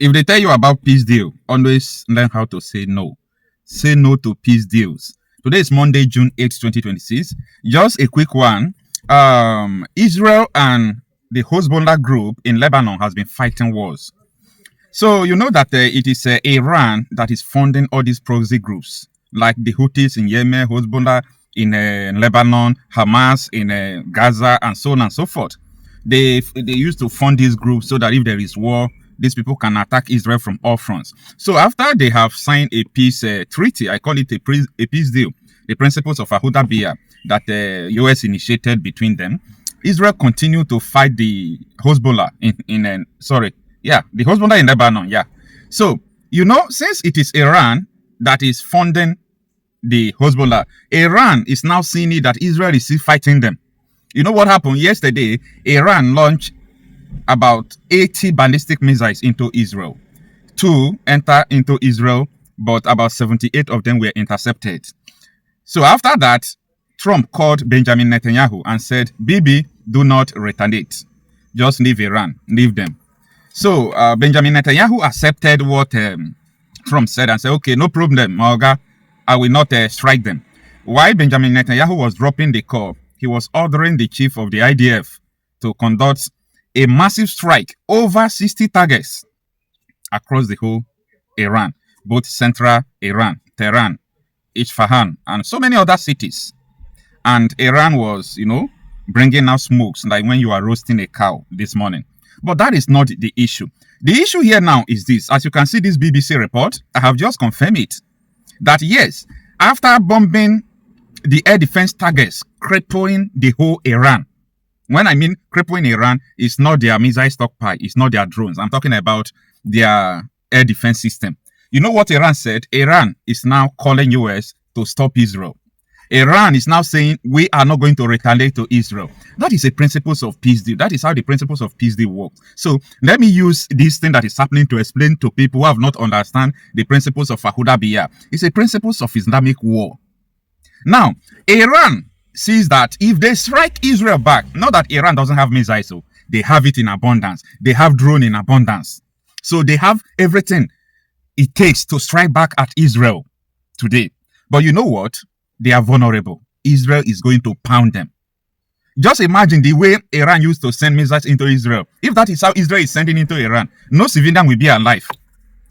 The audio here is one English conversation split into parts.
If they tell you about peace deal, always learn how to say no. Say no to peace deals. Today is Monday, June 8th, 2026. Just a quick one. Israel and the Hezbollah group in Lebanon has been fighting wars. So you know that it is Iran that is funding all these proxy groups, like the Houthis in Yemen, Hezbollah in Lebanon, Hamas in Gaza, and so on and so forth. They used to fund these groups so that if there is war, these people can attack Israel from all fronts. So after they have signed a peace treaty, I call it a peace deal, the principles of Hudaybiyah that the U.S. initiated between them, Israel continued to fight the Hezbollah the Hezbollah in Lebanon, yeah. So, you know, since it is Iran that is funding the Hezbollah, Iran is now seeing it that Israel is still fighting them. You know what happened yesterday? Iran launched about 80 ballistic missiles into Israel. 2 enter into Israel, but about 78 of them were intercepted. So after that, Trump called Benjamin Netanyahu and said, Bibi, do not retaliate. Just leave Iran, leave them. So Benjamin Netanyahu accepted what Trump said and said, okay, no problem, Morga, I will not strike them. While Benjamin Netanyahu was dropping the call, he was ordering the chief of the IDF to conduct a massive strike over 60 targets across the whole Iran, both central Iran, Tehran, Isfahan, and so many other cities. And Iran was, you know, bringing out smokes like when you are roasting a cow this morning. But that is not the issue. The issue here now is this. As you can see this BBC report, I have just confirmed it, that yes, after bombing the air defense targets, crippling the whole Iran. When I mean crippling Iran, it's not their missile stockpile, it's not their drones. I'm talking about their air defense system. You know what Iran said? Iran is now calling US to stop Israel. Iran is now saying we are not going to retaliate to Israel. That is the principles of peace deal. That is how the principles of peace deal work. So let me use this thing that is happening to explain to people who have not understand the principles of Hudaybiyah. It's the principles of Islamic war. Now, Iran sees that if they strike Israel back, not that Iran doesn't have missiles, so they have it in abundance. They have drone in abundance. So they have everything it takes to strike back at Israel today. But you know what? They are vulnerable. Israel is going to pound them. Just imagine the way Iran used to send missiles into Israel. If that is how Israel is sending into Iran, no civilian will be alive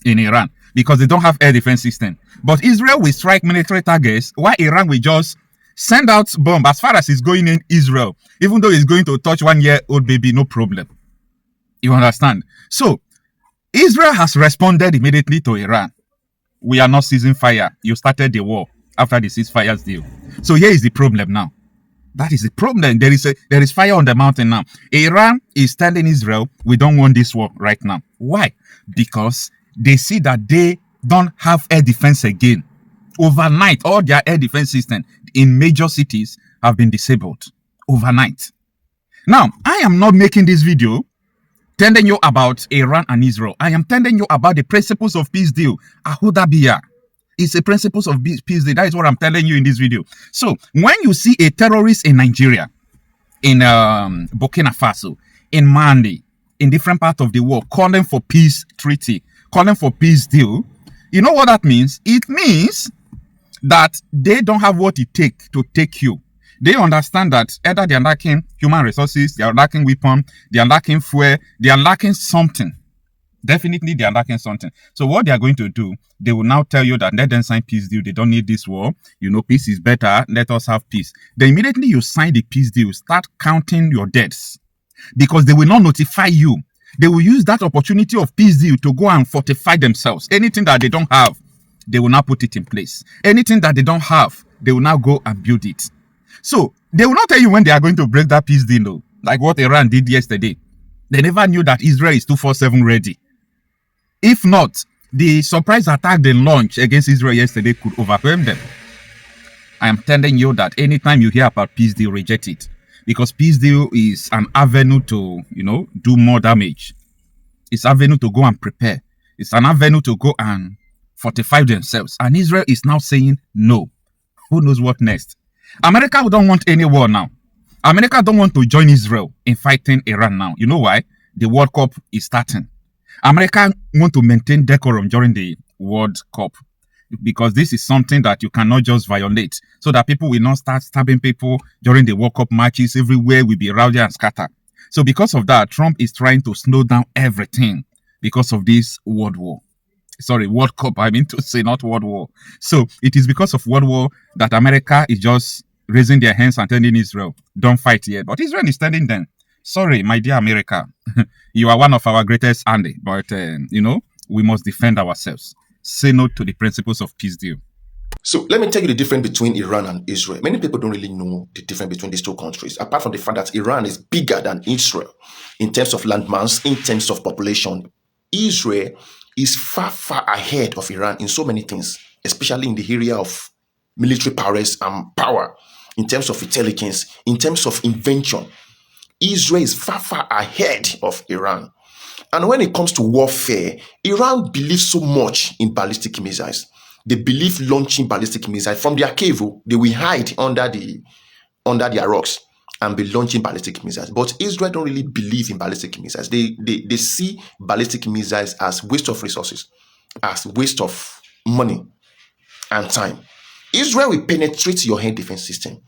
in Iran because they don't have air defense system. But Israel will strike military targets while Iran will just send out bomb as far as it's going in Israel. Even though it's going to touch 1-year-old baby, no problem. You understand? So, Israel has responded immediately to Iran. We are not ceasing fire. You started the war after the ceasefire deal. So here is the problem now. That is the problem. There is fire on the mountain now. Iran is telling Israel, we don't want this war right now. Why? Because they see that they don't have air defense again. Overnight, all their air defense systems in major cities have been disabled. Overnight. Now, I am not making this video telling you about Iran and Israel. I am telling you about the principles of peace deal. Hudaybiyah. It's the principles of peace deal. That is what I'm telling you in this video. So, when you see a terrorist in Nigeria, in Burkina Faso, in Mali, in different parts of the world, calling for peace treaty, calling for peace deal, you know what that means? It means that they don't have what it takes to take you. They understand that either they are lacking human resources, they are lacking weapons, they are lacking fuel, they are lacking something. Definitely they are lacking something. So what they are going to do, they will now tell you that let them sign peace deal. They don't need this war. You know, peace is better. Let us have peace. Then immediately you sign the peace deal, start counting your deaths. Because they will not notify you. They will use that opportunity of peace deal to go and fortify themselves. Anything that they don't have, they will now put it in place. Anything that they don't have, they will now go and build it. So, they will not tell you when they are going to break that peace deal, though, like what Iran did yesterday. They never knew that Israel is 24/7 ready. If not, the surprise attack they launched against Israel yesterday could overwhelm them. I am telling you that anytime you hear about peace deal, reject it. Because peace deal is an avenue to, you know, do more damage. It's an avenue to go and prepare. It's an avenue to go and fortify themselves. And Israel is now saying no. Who knows what next? America don't want any war now. America don't want to join Israel in fighting Iran now. You know why? The World Cup is starting. America want to maintain decorum during the World Cup because this is something that you cannot just violate, so that people will not start stabbing people during the World Cup matches. Everywhere will be rowdy and scatter. So because of that, Trump is trying to slow down everything because of this World Cup, I mean to say, not World War. So it is because of World War that America is just raising their hands and telling Israel, don't fight yet. But Israel is telling them, sorry, my dear America, you are one of our greatest army, but, we must defend ourselves. Say no to the principles of peace deal. So let me tell you the difference between Iran and Israel. Many people don't really know the difference between these two countries, apart from the fact that Iran is bigger than Israel in terms of landmass, in terms of population. Israel is far, far ahead of Iran in so many things, especially in the area of military prowess and power, in terms of intelligence, in terms of invention. Israel is far, far ahead of Iran. And when it comes to warfare, Iran believes so much in ballistic missiles. They believe launching ballistic missiles from their cave. They will hide under their rocks and be launching ballistic missiles. But Israel don't really believe in ballistic missiles. They see ballistic missiles as waste of resources, as waste of money and time. Israel will penetrate your air defense system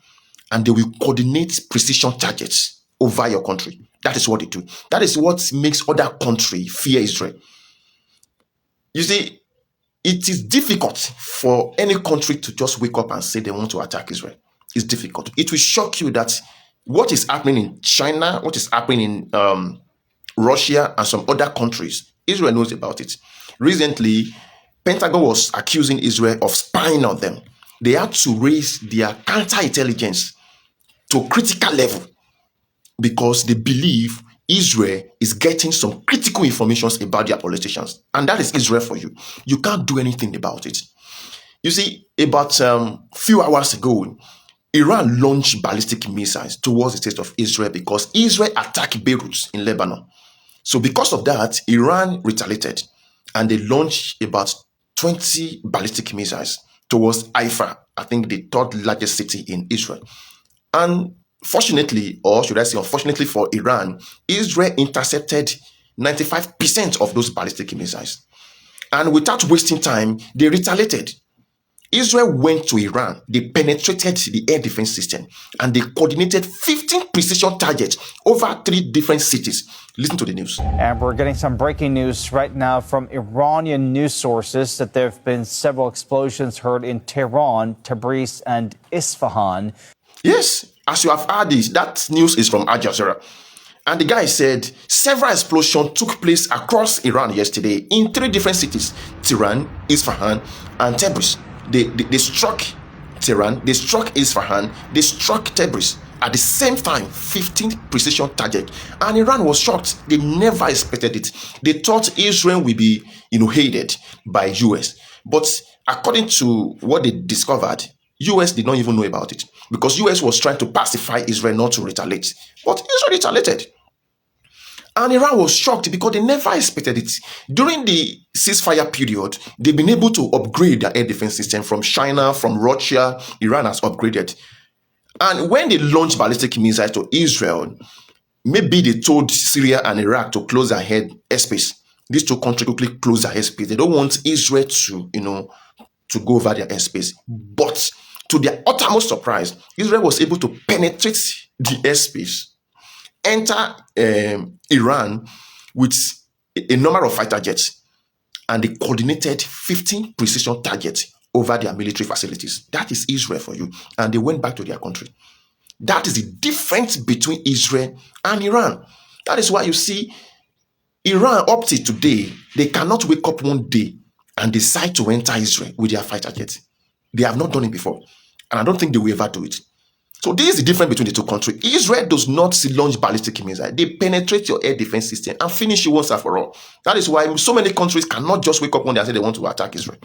and they will coordinate precision targets over your country. That is what they do. That is what makes other countries fear Israel. You see, it is difficult for any country to just wake up and say they want to attack Israel. It's difficult. It will shock you that what is happening in China, what is happening in Russia and some other countries, Israel knows about it. Recently, Pentagon was accusing Israel of spying on them. They had to raise their counterintelligence to critical level because they believe Israel is getting some critical information about their politicians. And that is Israel for you. You can't do anything about it. You see, about few hours ago, Iran launched ballistic missiles towards the state of Israel because Israel attacked Beirut in Lebanon. So because of that, Iran retaliated and they launched about 20 ballistic missiles towards Haifa, I think the third largest city in Israel. And fortunately, or should I say unfortunately for Iran, Israel intercepted 95% of those ballistic missiles. And without wasting time, they retaliated. Israel went to Iran, they penetrated the air defense system, and they coordinated 15 precision targets over 3 different cities. Listen to the news. And we're getting some breaking news right now from Iranian news sources that there have been several explosions heard in Tehran, Tabriz, and Isfahan. Yes, as you have heard this, that news is from Al Jazeera. And the guy said several explosions took place across Iran yesterday in 3 different cities, Tehran, Isfahan, and Tabriz. They struck Tehran, they struck Isfahan, they struck Tabriz. At the same time, 15 precision targets. And Iran was shocked. They never expected it. They thought Israel would be, hated by US. But according to what they discovered, US did not even know about it. Because US was trying to pacify Israel not to retaliate. But Israel retaliated. And Iran was shocked because they never expected it. During the ceasefire period, they've been able to upgrade their air defense system from China, from Russia. Iran has upgraded. And when they launched ballistic missiles to Israel, maybe they told Syria and Iraq to close their airspace. These 2 countries quickly close their airspace. They don't want Israel to go over their airspace. But to their uttermost surprise, Israel was able to penetrate the airspace, enter Iran with a number of fighter jets, and they coordinated 15 precision targets over their military facilities. That is Israel for you. And they went back to their country. That is the difference between Israel and Iran. That is why you see Iran up to today, they cannot wake up one day and decide to enter Israel with their fighter jets. They have not done it before. And I don't think they will ever do it. So this is the difference between the 2 countries. Israel does not launch ballistic missiles. They penetrate your air defense system and finish you once and for all. That is why so many countries cannot just wake up one day and say they want to attack Israel.